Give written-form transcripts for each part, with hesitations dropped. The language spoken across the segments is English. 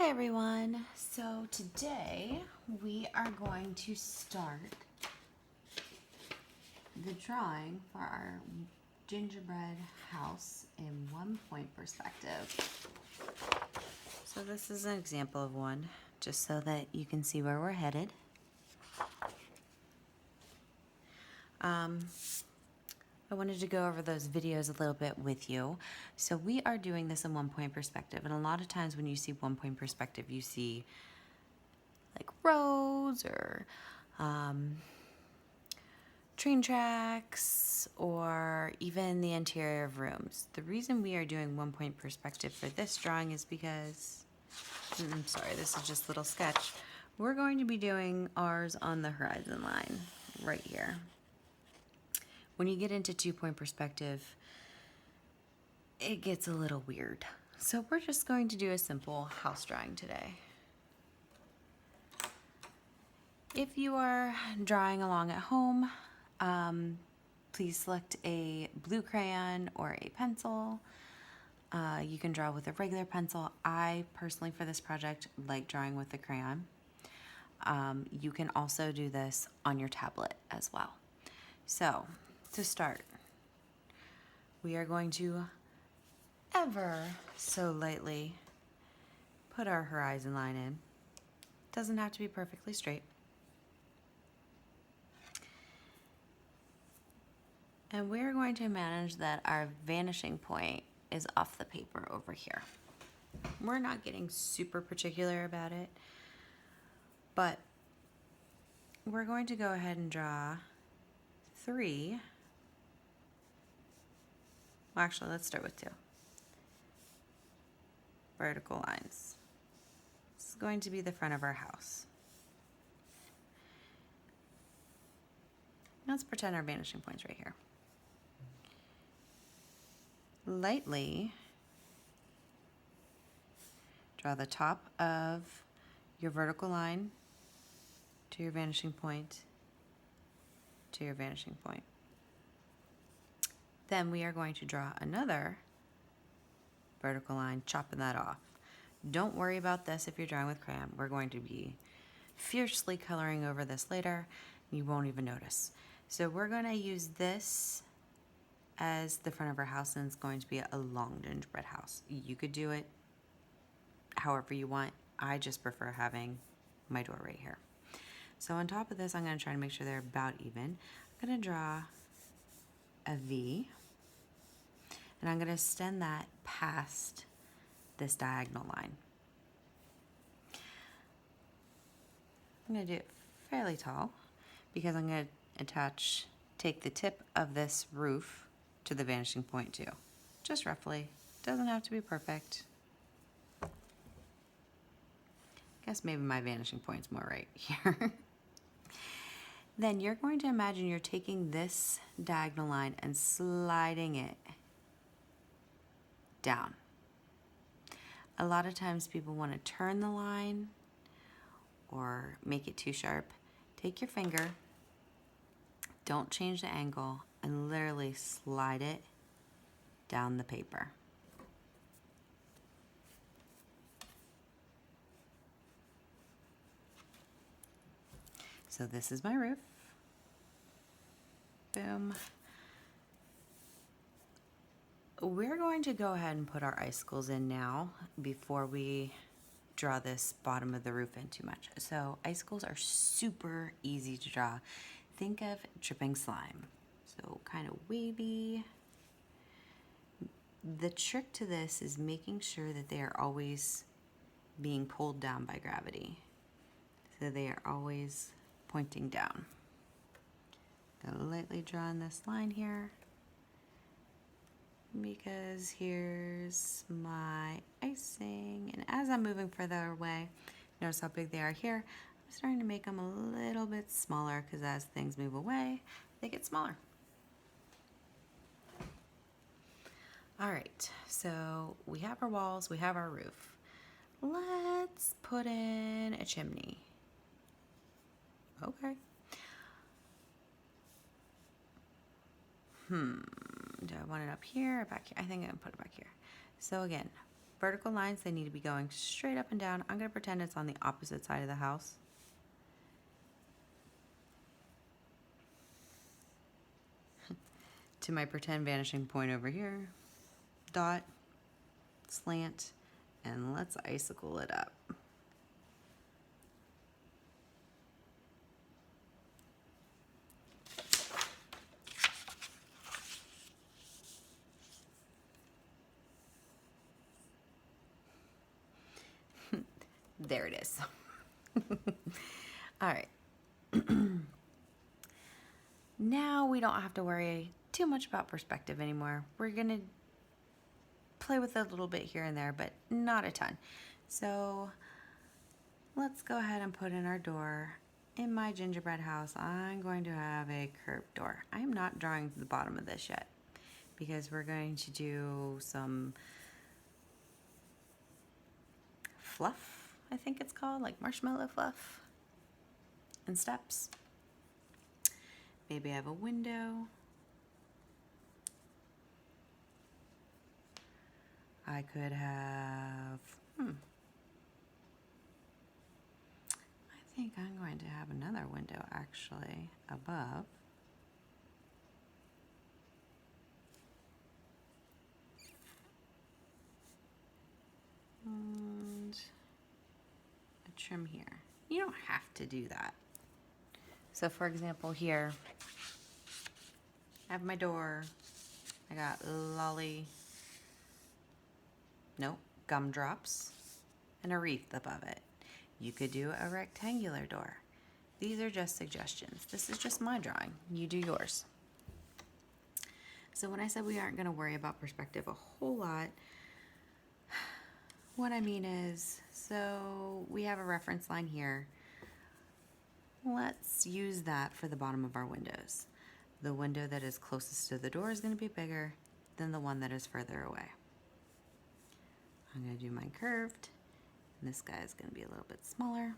Hi everyone. So today we are going to start the drawing for our gingerbread house in 1 point perspective. So this is an example of one, just so that you can see where we're headed. I wanted to go over those videos a little bit with you. So we are doing this in 1 point perspective, and a lot of times when you see 1 point perspective, you see like roads or train tracks or even the interior of rooms. The reason we are doing 1 point perspective for this drawing is because, I'm sorry, this is just a little sketch. We're going to be doing ours on the horizon line right here. When you get into 2 point perspective, it gets a little weird. So we're just going to do a simple house drawing today. If you are drawing along at home, please select a blue crayon or a pencil. You can draw with a regular pencil. I personally, for this project, like drawing with a crayon. You can also do this on your tablet as well. So, to start, we are going to ever so lightly put our horizon line in. Doesn't have to be perfectly straight. And we're going to manage that our vanishing point is off the paper over here. We're not getting super particular about it, but we're going to go ahead and draw 3. Well, actually, let's start with 2 vertical lines. This is going to be the front of our house. Let's pretend our vanishing point's right here. Lightly draw the top of your vertical line to your vanishing point to your vanishing point. Then we are going to draw another vertical line, chopping that off. Don't worry about this if you're drawing with crayon. We're going to be fiercely coloring over this later. You won't even notice. So we're going to use this as the front of our house, and it's going to be a long gingerbread house. You could do it however you want. I just prefer having my door right here. So on top of this, I'm going to try to make sure they're about even. I'm going to draw a V, and I'm going to extend that past this diagonal line. I'm going to do it fairly tall because I'm going to take the tip of this roof to the vanishing point too. Just roughly. Doesn't have to be perfect. I guess maybe my vanishing point's more right here. Then you're going to imagine you're taking this diagonal line and sliding it down. A lot of times people want to turn the line or make it too sharp. Take your finger, don't change the angle, and literally slide it down the paper. So this is my roof. Boom. We're going to go ahead and put our icicles in now before we draw this bottom of the roof in too much. So icicles are super easy to draw. Think of dripping slime. So kind of wavy. The trick to this is making sure that they are always being pulled down by gravity. So they are always pointing down. Gonna lightly draw in this line here because here's my icing. And as I'm moving further away, notice how big they are here. I'm starting to make them a little bit smaller because as things move away, they get smaller. All right, so we have our walls, we have our roof. Let's put in a chimney. Okay. Do I want it up here or back here? I think I'm gonna put it back here. So again, vertical lines, they need to be going straight up and down. I'm going to pretend it's on the opposite side of the house. To my pretend vanishing point over here. Dot, slant, and let's icicle it up. There it is. All right. Now we don't have to worry too much about perspective anymore. We're going to play with it a little bit here and there, but not a ton. So let's go ahead and put in our door. In my gingerbread house, I'm going to have a curved door. I'm not drawing the bottom of this yet because we're going to do some fluff, I think it's called, like marshmallow fluff and steps. Maybe I have a window. I could have, I think I'm going to have another window actually above. And a trim here. You don't have to do that. So for example here, I have my door. I got gumdrops and a wreath above it. You could do a rectangular door. These are just suggestions. This is just my drawing. You do yours. So when I said we aren't going to worry about perspective a whole lot, what I mean is, so we have a reference line here. Let's use that for the bottom of our windows. The window that is closest to the door is going to be bigger than the one that is further away. I'm going to do mine curved, and this guy is going to be a little bit smaller.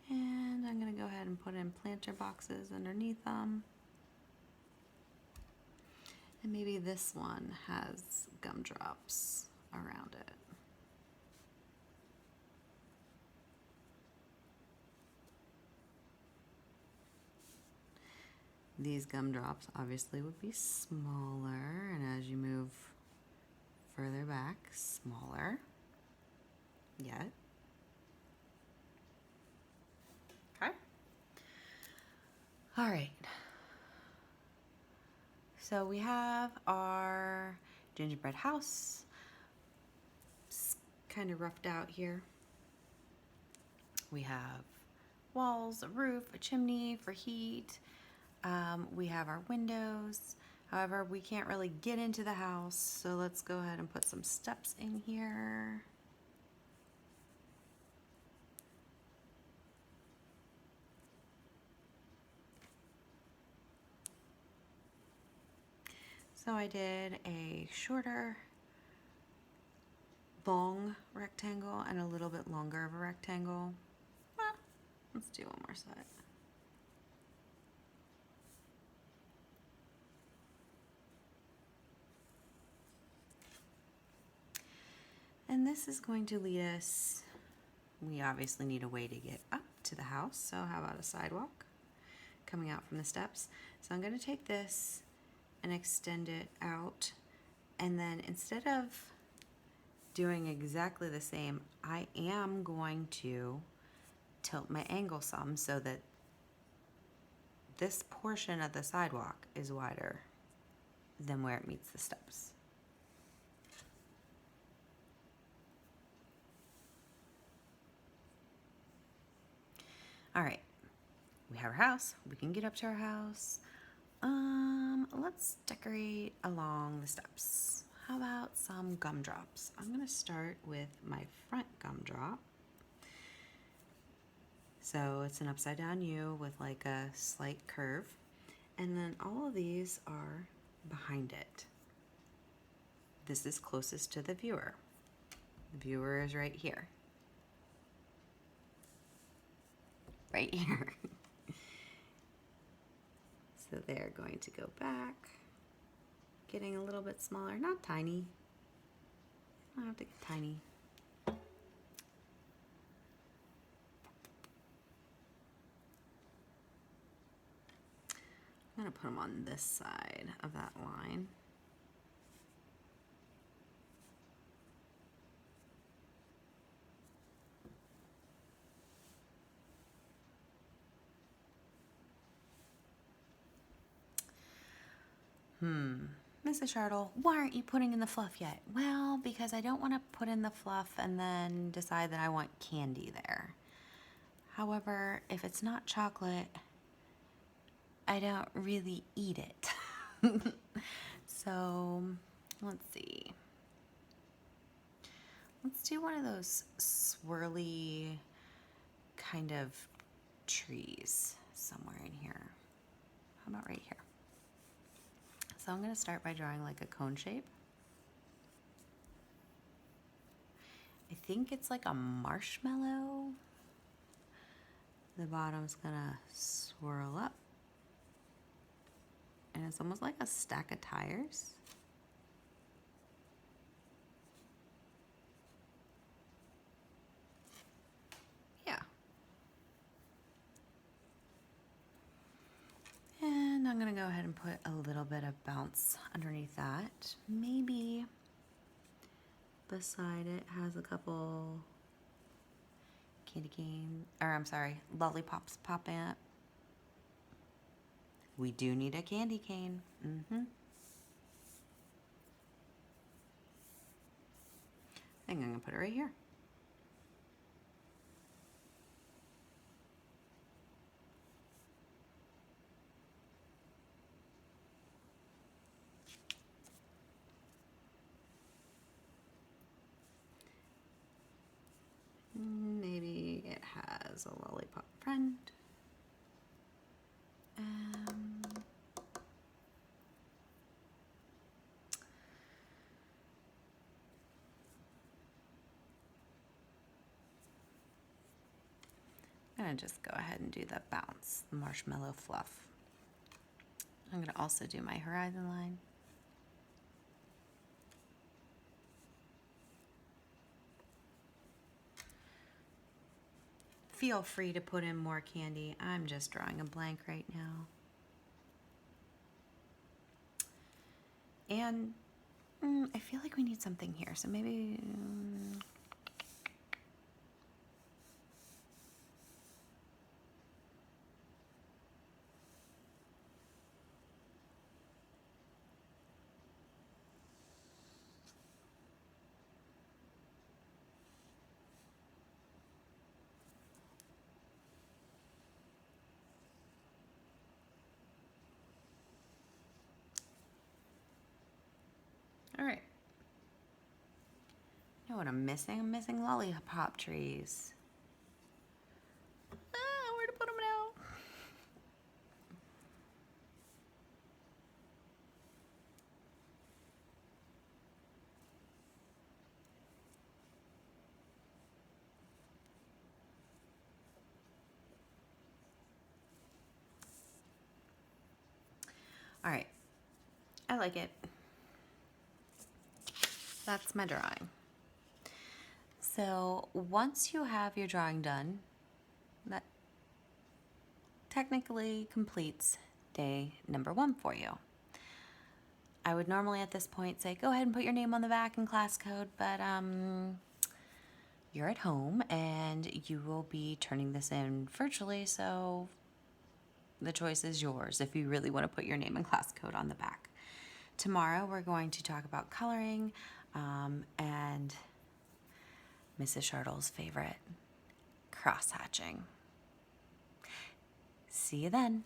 And I'm going to go ahead and put in planter boxes underneath them. And maybe this one has gumdrops around it. These gumdrops obviously would be smaller, and as you move further back, smaller yet. Okay. All right. So we have our gingerbread house. It's kind of roughed out here. We have walls, a roof, a chimney for heat. We have our windows. However, we can't really get into the house, so let's go ahead and put some steps in here. So I did a shorter, long rectangle and a little bit longer of a rectangle. Let's do one more side. And this is going to lead us, we obviously need a way to get up to the house, so how about a sidewalk coming out from the steps? So I'm going to take this and extend it out, and then instead of doing exactly the same, I am going to tilt my angle some so that this portion of the sidewalk is wider than where it meets the steps. All right, we have our house. We can get up to our house. Let's decorate along the steps. How about some gumdrops? I'm gonna start with my front gumdrop. So it's an upside down U with like a slight curve. And then all of these are behind it. This is closest to the viewer. The viewer is right here. Right here. So they're going to go back. getting a little bit smaller. Not tiny. I don't have to get tiny. I'm going to put them on this side of that line. Mrs. Shardle, why aren't you putting in the fluff yet? Well, because I don't want to put in the fluff and then decide that I want candy there. However, if it's not chocolate, I don't really eat it. So, let's see. Let's do one of those swirly kind of trees somewhere in here. How about right here? So I'm going to start by drawing like a cone shape. I think it's like a marshmallow. The bottom's going to swirl up. And it's almost like a stack of tires. Yeah. And I'm going to go ahead and put a little bit of bounce underneath that. Maybe beside it has a couple candy cane, or I'm sorry, lollipops popping up. We do need a candy cane. I think I'm going to put it right here. Maybe it has a lollipop friend. I'm going to just go ahead and do the bounce, the marshmallow fluff. I'm going to also do my horizon line. Feel free to put in more candy. I'm just drawing a blank right now. And I feel like we need something here, so maybe... All right. You know what I'm missing? I'm missing lollipop trees. Where to put them now? All right. I like it. That's my drawing. So once you have your drawing done, that technically completes day number 1 for you. I would normally at this point say, go ahead and put your name on the back and class code, but you're at home and you will be turning this in virtually, so the choice is yours if you really want to put your name and class code on the back. Tomorrow we're going to talk about coloring and Mrs. Shardle's favorite, cross-hatching. See you then.